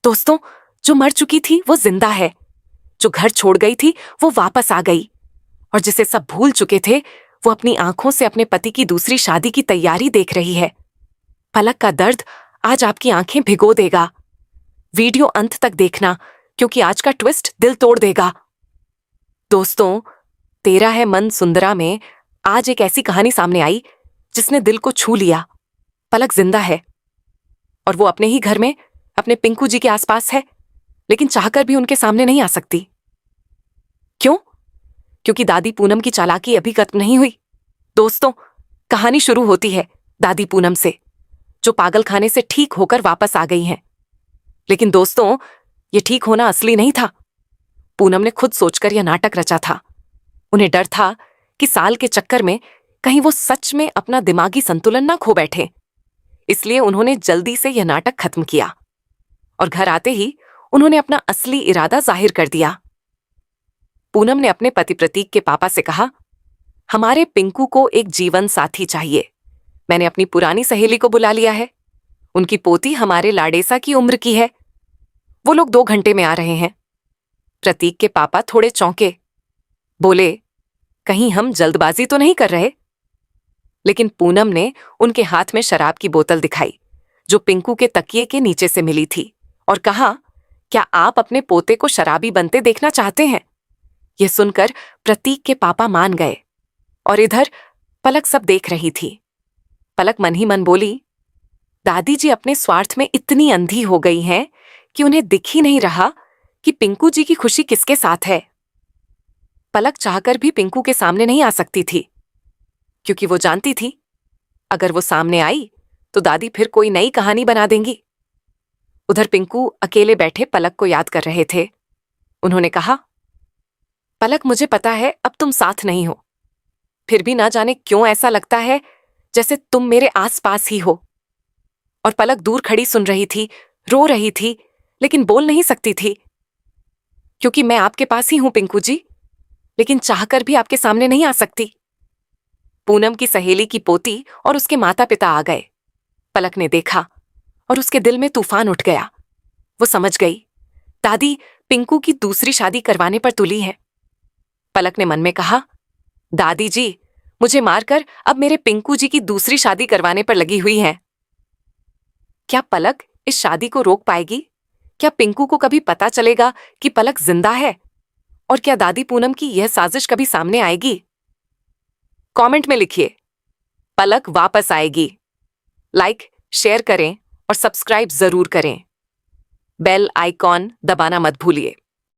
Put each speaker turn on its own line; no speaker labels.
दोस्तों, जो मर चुकी थी वो जिंदा है, जो घर छोड़ गई थी वो वापस आ गई, और जिसे सब भूल चुके थे वो अपनी आंखों से अपने पति की दूसरी शादी की तैयारी देख रही है। पलक का दर्द आज आपकी आंखें भिगो देगा। वीडियो अंत तक देखना, क्योंकि आज का ट्विस्ट दिल तोड़ देगा। दोस्तों, तेरा है मन सुंदरा में आज एक ऐसी कहानी सामने आई जिसने दिल को छू लिया। पलक जिंदा है और वो अपने ही घर में अपने पिंकू जी के आसपास है, लेकिन चाहकर भी उनके सामने नहीं आ सकती। क्यों? क्योंकि दादी पूनम की चालाकी अभी खत्म नहीं हुई। दोस्तों, कहानी शुरू होती है दादी पूनम से, जो पागलखाने से ठीक होकर वापस आ गई हैं। लेकिन दोस्तों, ये ठीक होना असली नहीं था। पूनम ने खुद सोचकर यह नाटक रचा था। उन्हें डर था कि साल के चक्कर में कहीं वो सच में अपना दिमागी संतुलन ना खो बैठे। इसलिए उन्होंने जल्दी से यह नाटक खत्म किया और घर आते ही उन्होंने अपना असली इरादा जाहिर कर दिया। पूनम ने अपने पति प्रतीक के पापा से कहा, हमारे पिंकू को एक जीवन साथी चाहिए। मैंने अपनी पुरानी सहेली को बुला लिया है। उनकी पोती हमारे लाडेसा की उम्र की है। वो लोग 2 घंटे में आ रहे हैं। प्रतीक के पापा थोड़े चौंके, बोले, कहीं हम जल्दबाजी तो नहीं कर रहे? लेकिन पूनम ने उनके हाथ में शराब की बोतल दिखाई, जो पिंकू के तकिए के नीचे से मिली थी, और कहा, क्या आप अपने पोते को शराबी बनते देखना चाहते हैं? यह सुनकर प्रतीक के पापा मान गए, और इधर पलक सब देख रही थी। पलक मन ही मन बोली, दादी जी अपने स्वार्थ में इतनी अंधी हो गई हैं कि उन्हें दिख ही नहीं रहा कि पिंकू जी की खुशी किसके साथ है। पलक चाहकर भी पिंकू के सामने नहीं आ सकती थी, क्योंकि वो जानती थी अगर वो सामने आई तो दादी फिर कोई नई कहानी बना देंगी। उधर पिंकू अकेले बैठे पलक को याद कर रहे थे। उन्होंने कहा, पलक, मुझे पता है अब तुम साथ नहीं हो, फिर भी ना जाने क्यों ऐसा लगता है जैसे तुम मेरे आसपास ही हो। और पलक दूर खड़ी सुन रही थी, रो रही थी, लेकिन बोल नहीं सकती थी। क्योंकि मैं आपके पास ही हूं पिंकू जी, लेकिन चाहकर भी आपके सामने नहीं आ सकती। पूनम की सहेली की पोती और उसके माता पिता आ गए। पलक ने देखा और उसके दिल में तूफान उठ गया। वो समझ गई, दादी पिंकू की दूसरी शादी करवाने पर तुली है। पलक ने मन में कहा, दादी जी मुझे मारकर अब मेरे पिंकू जी की दूसरी शादी करवाने पर लगी हुई हैं। क्या पलक इस शादी को रोक पाएगी? क्या पिंकू को कभी पता चलेगा कि पलक जिंदा है? और क्या दादी पूनम की यह साजिश कभी सामने आएगी? कमेंट में लिखिए, पलक वापस आएगी। लाइक, शेयर करें और सब्सक्राइब जरूर करें। बेल आइकॉन दबाना मत भूलिए।